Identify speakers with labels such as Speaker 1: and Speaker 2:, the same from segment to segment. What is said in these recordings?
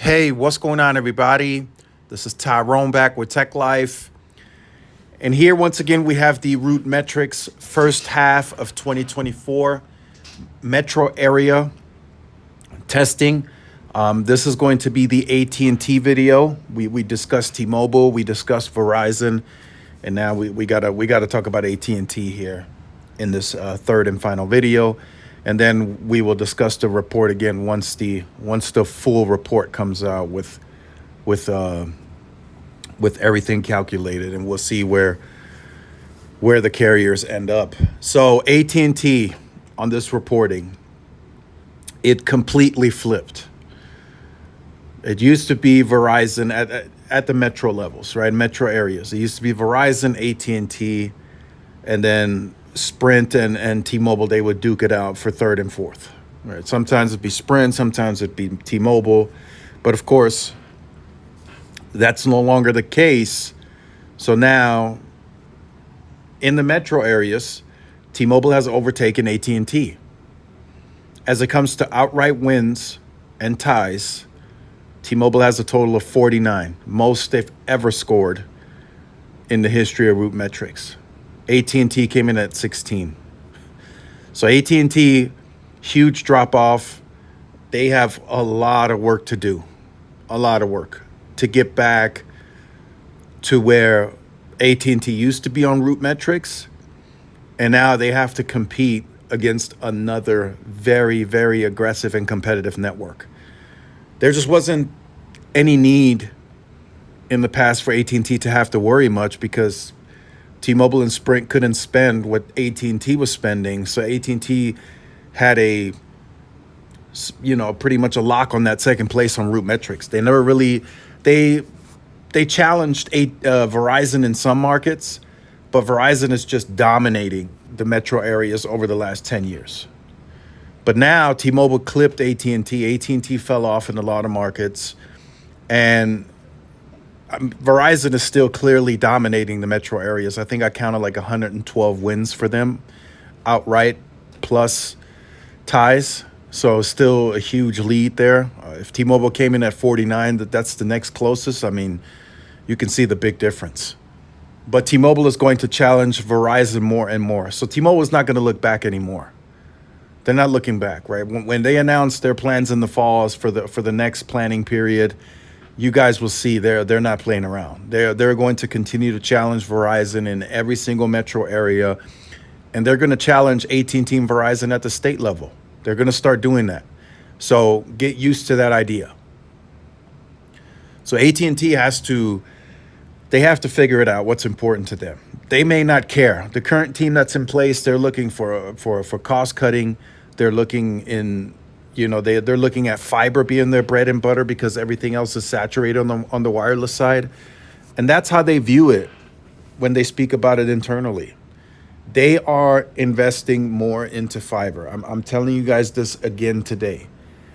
Speaker 1: Hey, what's going on, everybody? This is Tyrone back with Tech Life. And here, once again, we have the Root Metrics first half of 2024 metro area testing. This is going to be the AT&T video. We discussed T-Mobile, we discussed Verizon, and now we gotta talk about AT&T here in this third and final video. And then we will discuss the report again once the full report comes out with everything calculated, and we'll see where the carriers end up. So AT&T on this reporting, it completely flipped. It used to be Verizon at the metro levels, right? Metro areas. It used to be Verizon, AT&T, and then Sprint and T-Mobile. They would duke it out for third and fourth. Right? Sometimes it'd be Sprint, sometimes it'd be T-Mobile, but of course, that's no longer the case. So now, in the metro areas, T-Mobile has overtaken AT&T. As it comes to outright wins and ties, T-Mobile has a total of 49, most they've ever scored in the history of Root Metrics. AT&T came in at 16. So AT&T, huge drop off. They have a lot of work to do, a lot of work to get back to where AT&T used to be on Root Metrics, and now they have to compete against another very, very aggressive and competitive network. There just wasn't any need in the past for AT&T to have to worry much because T-Mobile and Sprint couldn't spend what AT&T was spending, so AT&T had pretty much a lock on that second place on Root Metrics. They never really they challenged Verizon in some markets, but Verizon is just dominating the metro areas over the last 10 years. But now T-Mobile clipped AT&T. AT&T fell off in a lot of markets, and Verizon is still clearly dominating the metro areas. I think I counted like 112 wins for them outright plus ties. So still a huge lead there. If T-Mobile came in at 49, that's the next closest. I mean, you can see the big difference. But T-Mobile is going to challenge Verizon more and more. So T-Mobile is not going to look back anymore. They're not looking back, right? When they announce their plans in the falls for the next planning period, you guys will see they're not playing around. They're going to continue to challenge Verizon in every single metro area, and they're going to challenge AT&T and Verizon at the state level. They're going to start doing that. So get used to that idea. So AT&T have to figure it out what's important to them. They may not care. The current team that's in place, they're looking for cost cutting. They're looking they're looking at fiber being their bread and butter because everything else is saturated on the wireless side. And that's how they view it when they speak about it internally. They are investing more into fiber. I'm telling you guys this again today.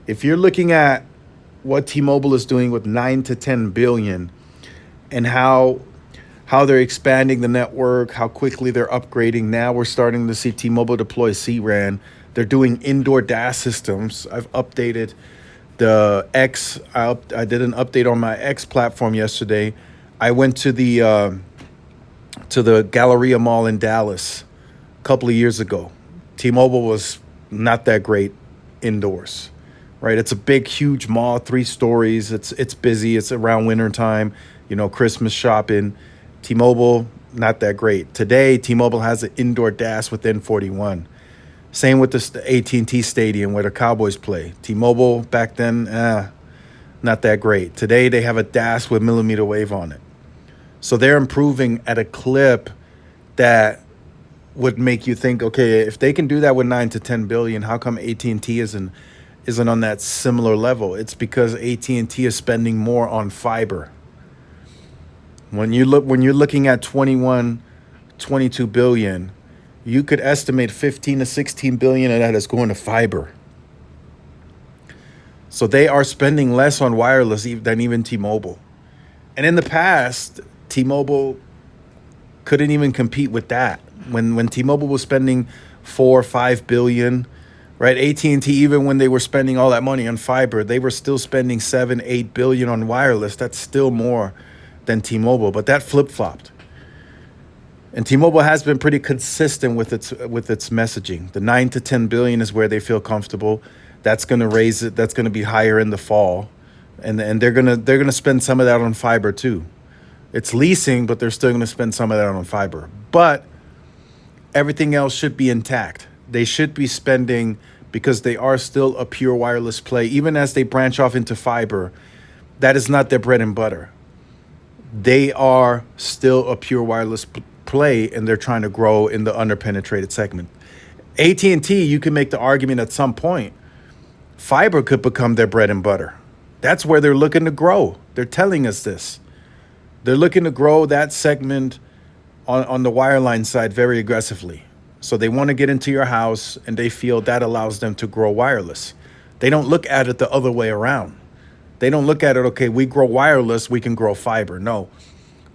Speaker 1: If you're looking at what T-Mobile is doing with 9 to 10 billion and how they're expanding the network, how quickly they're upgrading. Now we're starting to see T-Mobile deploy C-RAN. They're doing indoor DAS systems. I've updated the X. I did an update on my X platform yesterday. I went to the Galleria Mall in Dallas a couple of years ago. T-Mobile was not that great indoors, right? It's a big, huge mall, 3 stories. It's busy. It's around winter time, Christmas shopping. T-Mobile, not that great. Today, T-Mobile has an indoor DAS within 41. Same with the AT&T Stadium where the Cowboys play. T-Mobile back then, not that great. Today, they have a DAS with millimeter wave on it. So they're improving at a clip that would make you think, okay, if they can do that with 9 to 10 billion, how come AT&T isn't on that similar level? It's because AT&T is spending more on fiber. When you're looking at 21, 22 billion, you could estimate 15 to 16 billion of that is going to fiber. So they are spending less on wireless than even T-Mobile. And in the past, T-Mobile couldn't even compete with that. When T-Mobile was spending 4 or 5 billion right? AT&T, even when they were spending all that money on fiber, they were still spending 7-8 billion on wireless. That's still more than T-Mobile, but that flip-flopped. And T-Mobile has been pretty consistent with its messaging. The 9 to 10 billion is where they feel comfortable. That's going to raise it. That's going to be higher in the fall, and they're gonna spend some of that on fiber too. It's leasing, but they're still going to spend some of that on fiber. But everything else should be intact. They should be spending because they are still a pure wireless play. Even as they branch off into fiber, that is not their bread and butter. They are still a pure wireless play, and they're trying to grow in the underpenetrated segment. AT&T, you can make the argument at some point, fiber could become their bread and butter. That's where they're looking to grow. They're telling us this. They're looking to grow that segment on the wireline side very aggressively. So they want to get into your house, and they feel that allows them to grow wireless. They don't look at it the other way around. They don't look at it, okay, we grow wireless, we can grow fiber. No,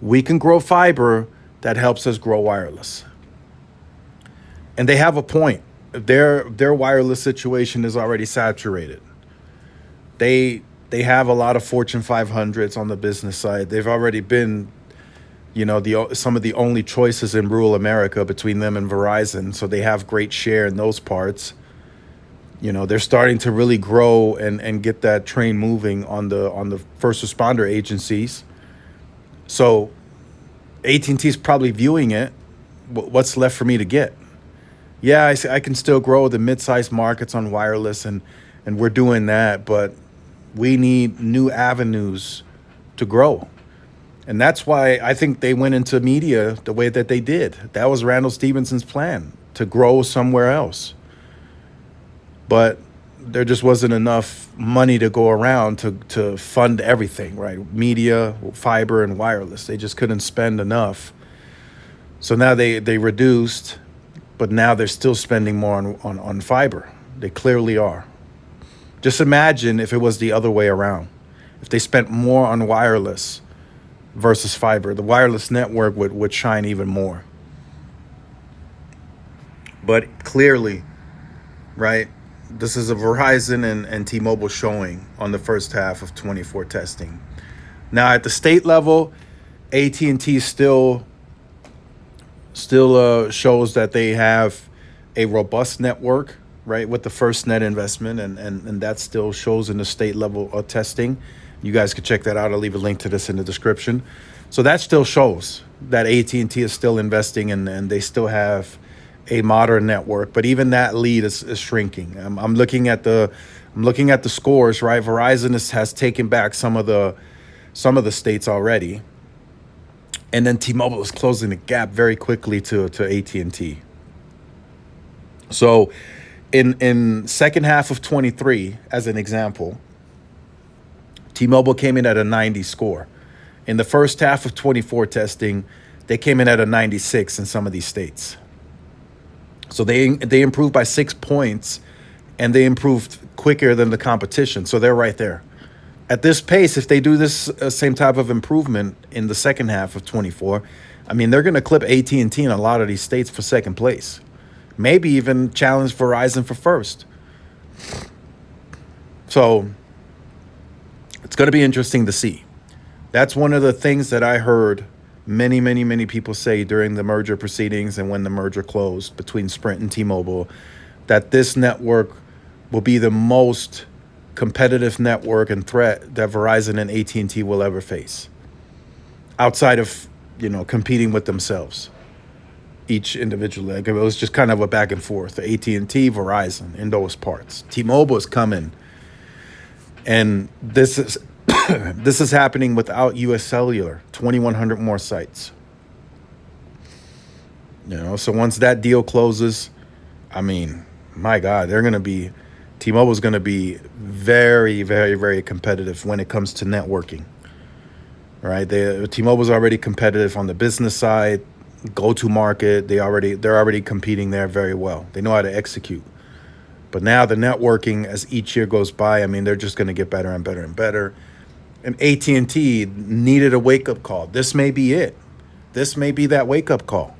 Speaker 1: we can grow fiber, that helps us grow wireless. And they have a point. Their wireless situation is already saturated. They have a lot of Fortune 500s on the business side. They've already been, some of the only choices in rural America between them and Verizon. So they have great share in those parts. They're starting to really grow and get that train moving on the first responder agencies. So AT&T is probably viewing it. What's left for me to get? Yeah, I can still grow the mid-sized markets on wireless, and we're doing that, but we need new avenues to grow. And that's why I think they went into media the way that they did. That was Randall Stevenson's plan, to grow somewhere else. But there just wasn't enough money to go around to fund everything, right? Media, fiber, and wireless. They just couldn't spend enough. So now they reduced, but now they're still spending more on fiber. They clearly are. Just imagine if it was the other way around. If they spent more on wireless versus fiber, the wireless network would shine even more. But clearly, right, this is a Verizon and T-Mobile showing on the first half of 24 testing. Now at the state level, AT&T still shows that they have a robust network, right, with the FirstNet investment, and that still shows in the state level of testing. You guys can check that out. I'll leave a link to this in the description. So that still shows that AT&T is still investing, and they still have a modern network, but even that lead is shrinking. I'm looking at the scores, right? Verizon has taken back some of the states already, and then T-Mobile is closing the gap very quickly to AT&T. So, in second half of 23, as an example, T-Mobile came in at a 90 score. In the first half of 24 testing, they came in at a 96 in some of these states. So they improved by 6 points, and they improved quicker than the competition. So they're right there. At this pace, if they do this same type of improvement in the second half of 24, I mean, they're going to clip AT&T in a lot of these states for second place. Maybe even challenge Verizon for first. So it's going to be interesting to see. That's one of the things that I heard many people say during the merger proceedings and when the merger closed between Sprint and T-Mobile, that this network will be the most competitive network and threat that Verizon and AT&T will ever face, outside of, competing with themselves, each individually. Like, it was just kind of a back and forth, AT&T, Verizon in those parts. T-Mobile is coming, and this is this is happening without U.S. Cellular, 2,100 more sites. So once that deal closes, I mean, my God, T-Mobile's going to be very, very, very competitive when it comes to networking, right? T-Mobile's already competitive on the business side, go-to-market. They're already competing there very well. They know how to execute. But now the networking, as each year goes by, I mean, they're just going to get better and better and better. And AT&T needed a wake-up call. This may be it. This may be that wake-up call.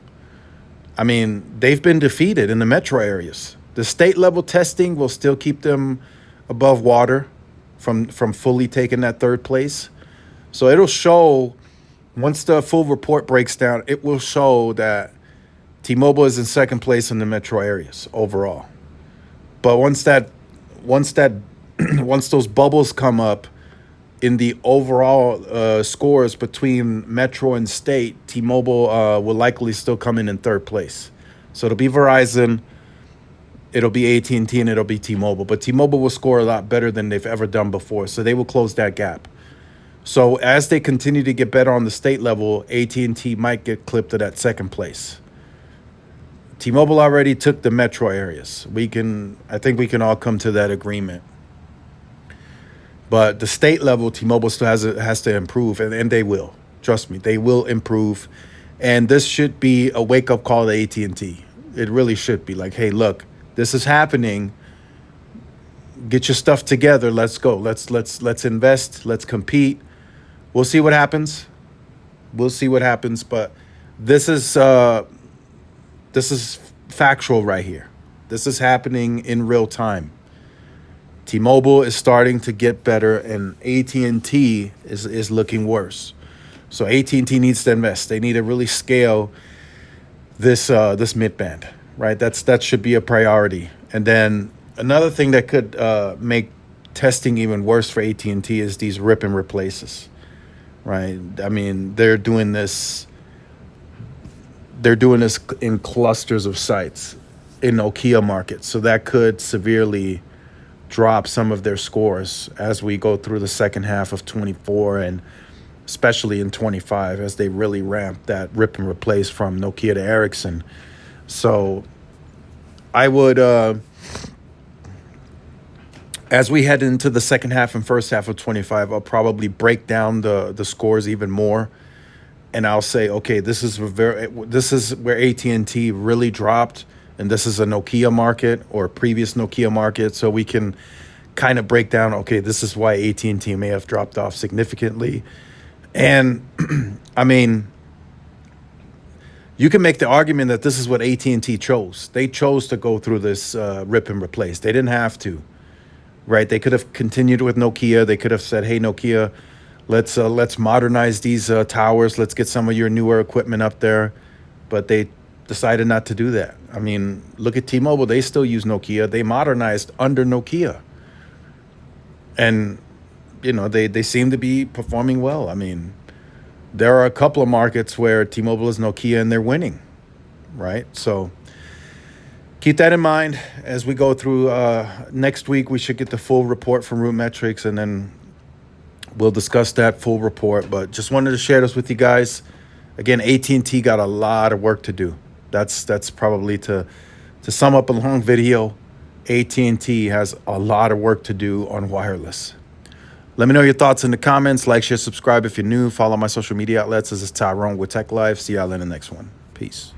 Speaker 1: I mean, they've been defeated in the metro areas. The state level testing will still keep them above water from fully taking that third place. So it'll show, once the full report breaks down, it will show that T-Mobile is in second place in the metro areas overall. But once those bubbles come up in the overall scores between metro and state, T-Mobile will likely still come in third place. So it'll be Verizon, it'll be AT&T, and it'll be T-Mobile. But T-Mobile will score a lot better than they've ever done before. So they will close that gap. So as they continue to get better on the state level, AT&T might get clipped to that second place. T-Mobile already took the metro areas. I think we can all come to that agreement. But the state level, T-Mobile still has to improve, and they will. Trust me, they will improve. And this should be a wake-up call to AT&T. It really should be like, hey, look, this is happening. Get your stuff together. Let's go. Let's invest. Let's compete. We'll see what happens. But this is factual right here. This is happening in real time. T-Mobile is starting to get better, and AT&T is looking worse. So AT&T needs to invest. They need to really scale this mid-band, right? That should be a priority. And then another thing that could make testing even worse for AT&T is these rip and replaces, right? I mean, they're doing this in clusters of sites in Nokia markets. So that could severely drop some of their scores as we go through the second half of 24 and especially in 25 as they really ramp that rip and replace from Nokia to Ericsson. So I would, as we head into the second half and first half of 25, I'll probably break down the scores even more. And I'll say, okay, this is where AT&T really dropped, and this is a Nokia market or a previous Nokia market, so we can kind of break down, okay, this is why AT&T may have dropped off significantly. And I mean, you can make the argument that this is what AT&T chose. They chose to go through this rip and replace. They didn't have to, right? They could have continued with Nokia. They could have said, hey, Nokia, let's modernize these towers. Let's get some of your newer equipment up there. But they decided not to do that. I mean, look at T-Mobile. They still use Nokia. They modernized under Nokia. And, you know, they seem to be performing well. I mean, there are a couple of markets where T-Mobile is Nokia and they're winning, right? So keep that in mind as we go through. Next week, we should get the full report from RootMetrics, and then we'll discuss that full report. But just wanted to share this with you guys. Again, AT&T got a lot of work to do. That's probably to sum up a long video. AT&T has a lot of work to do on wireless. Let me know your thoughts in the comments. Like, share, subscribe if you're new. Follow my social media outlets. This is Tyrone with Tech Life. See y'all in the next one. Peace.